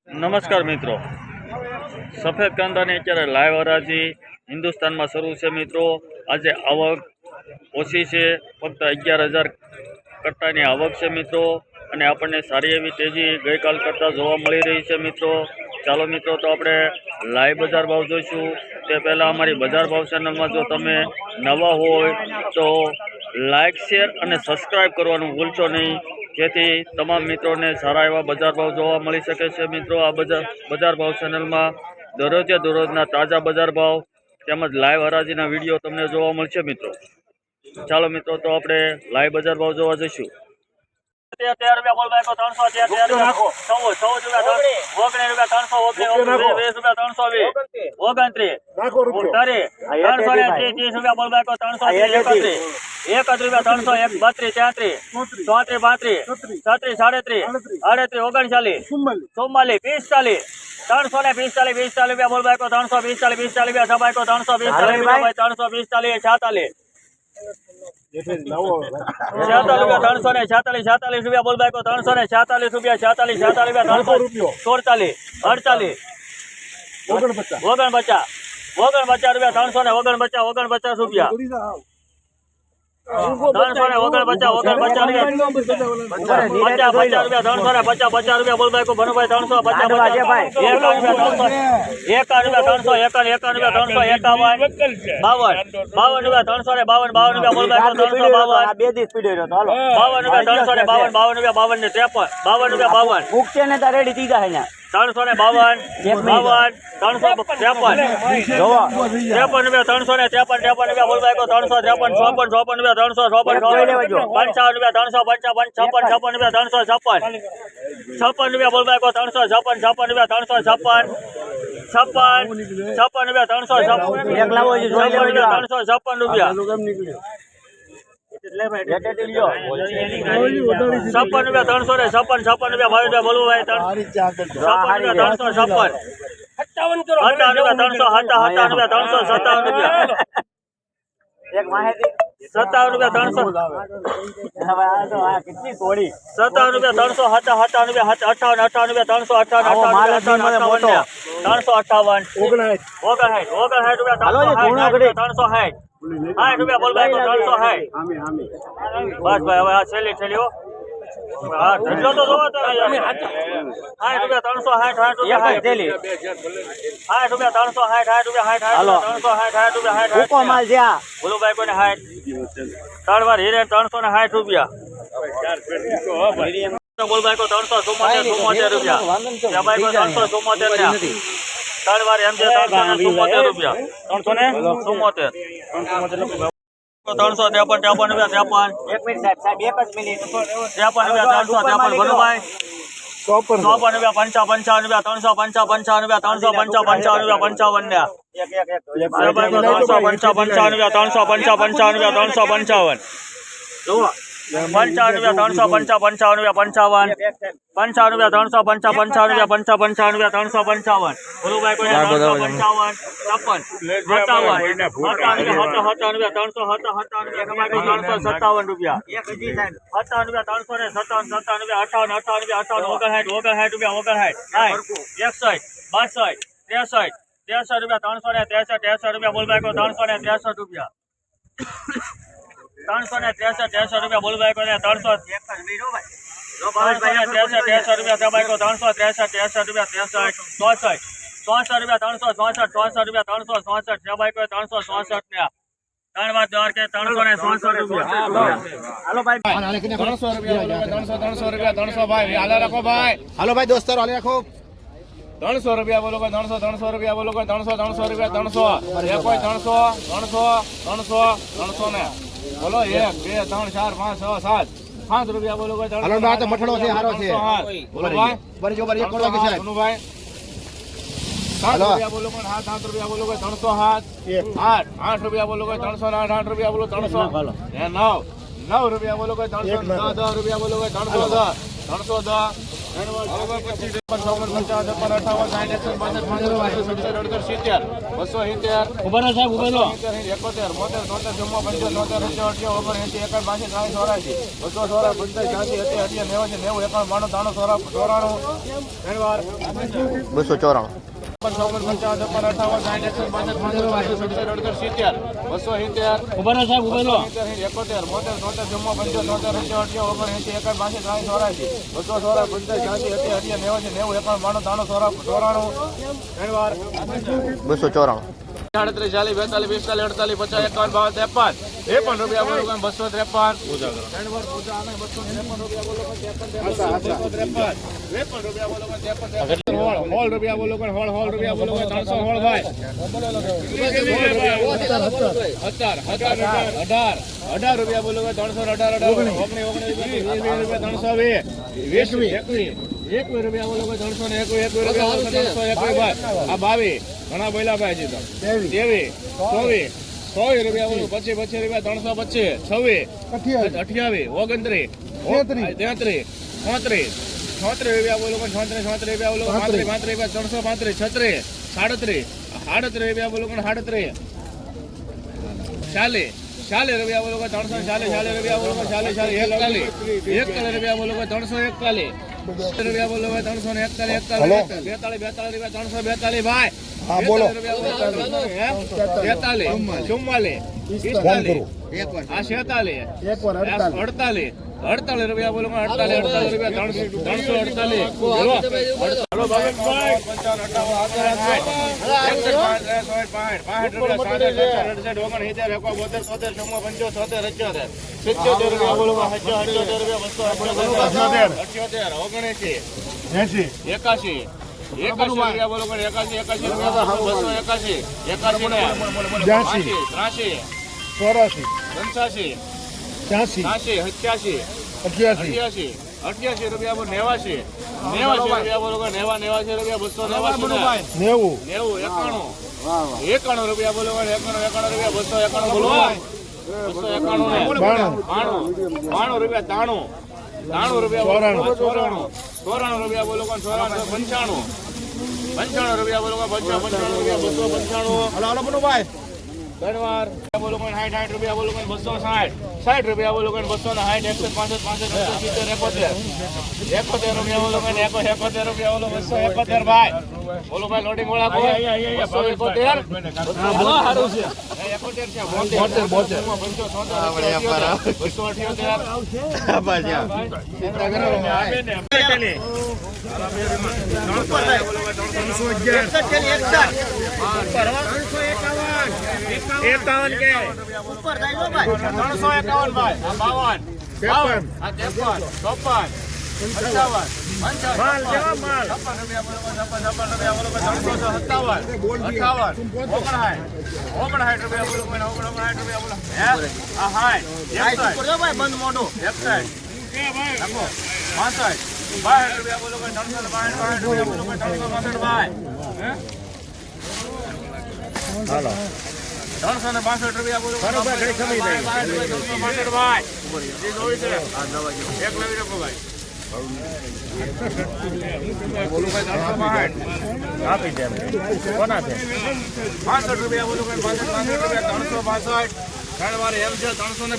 નમસ્કાર મિત્રો, સફેદ કાંદાની અત્યારે લાઈવ હરાજી હિન્દુસ્તાનમાં શરૂ છે મિત્રો. આજે આવક ઓછી છે, ફક્ત 11,000 કટ્ટાની આવક છે મિત્રો, અને આપણને સારી એવી તેજી ગઈકાલ કરતાં જોવા મળી રહી છે મિત્રો. ચાલો મિત્રો, તો આપણે લાઈવ બજાર ભાવ જોઈશું. તે પહેલાં અમારી બજાર ભાવ ચેનલમાં જો તમે નવા હોય તો લાઇક, શેર અને સબસ્ક્રાઈબ કરવાનું ભૂલશો નહીં, જેથી તમામ મિત્રોને સારા એવા બજાર ભાવ જોવા મળી શકે છે મિત્રો. આ બજાર ભાવ ચેનલમાં દરરોજે દરરોજના તાજા બજાર ભાવ તેમજ લાઈવ હરાજીના વિડીયો તમને જોવા મળશે મિત્રો. ચાલો મિત્રો, તો આપણે લાઈવ બજાર ભાવ જોવા જઈશું. 13 રૂપિયા બોલ બાઈકો 313 14 રૂપિયા 320 રૂપિયા 320 29 રૂપિયા બોલ બાઈકો 330 31 રૂપિયા 331 32 33 34 35 37 38 39 રૂપિયા બોલ બાઈકો 345 રૂપિયા બાઈકો 345 રૂપિયા 346 46 રૂપિયા બોલ બાઈકો 346 રૂપિયા 46 રૂપિયા 347 48 રૂપિયા 349 રૂપિયા 350 રૂપિયા બોલ બાઈકો ભનુભાઈ 300 રૂપિયા બોલો 300 રૂપિયા બોલો 300 રૂપિયા 300 300 ને બોલો 1 2 3 4 5 6 7 5 રૂપિયા બોલો 300 મઠડો છે હારો છે બોલો ભાઈ બરી કરો કે સાહેબ ભાઈ 7 રૂપિયા બોલો 7 રૂપિયા બોલો 307 8 રૂપિયા બોલો 308 8 રૂપિયા બોલો 300 9 રૂપિયા બોલો 310 10 રૂપિયા બોલો 310 310 સાડત્રીસ 40 42 45 48 51 રૂપિયા બોલો 253 હોલ રૂપિયા બોલો હોલ રૂપિયા બોલો 300 હોલ ભાઈ 18 રૂપિયા બોલો 318 21 રૂપિયા બોલો 321 ભાઈ આ 22 ઘણા બોલ્યા ભાઈ છે તો 23 24 રૂપિયા બોલો 25 રૂપિયા 325 26 28 29 33 33 રૂપિયા બોલો 36 રૂપિયા બોલો 35 રૂપિયા 335 36 રૂપિયા બોલો 37 40 રૂપિયા બોલો 340 રૂપિયા બોલો 41 રૂપિયા બોલો 341 રૂપિયા બોલો 341 42 342 ભાઈ હા બોલો 43 44 આ 47 48 રૂપિયા બોલો 48 રૂપિયા 348 બોલો હલો ભાવેશભાઈ 88 રૂપિયા બોલો 89 રૂપિયા બોલો 89 રૂપિયા 291 રૂપિયા બોલો 91 રૂપિયા બોલો 291 રૂપિયા 93 રૂપિયા બોલો 94 રૂપિયા બોલો 95 રૂપિયા બોલો 295 ધન્યવાદ બોલો 60 રૂપિયા બોલો 260 રૂપિયા બોલો 260 165 71 રૂપિયા બોલો 71 રૂપિયા બોલો 271 ભાઈ બોલો ભાઈ લોડિંગ વાળા કોઈ 271 સારું છે 51 કે ઉપર જાય ભાઈ 351 ભાઈ 52 53 54 55 માલ કેવા માલ 56 રૂપિયા બોલો 357 59 રૂપિયા બોલો 59 રૂપિયા બોલો આ હાય ભાઈ બંધ મોઢું વેબસાઈટ કે ભાઈ લખો 65 રૂપિયા બોલો 362 રૂપિયા બોલો 362 ભાઈ હાલો 362 રૂપિયા બોલો ઘડી ખમી જાય ભાઈ જે જોઈ છે આ દવા એક લઈ રાખો ભાઈ બોલો ભાઈ 362 આપી દે કોના છે 65 રૂપિયા બોલો 65 રૂપિયા 362 ઘણવારે એમ છે 300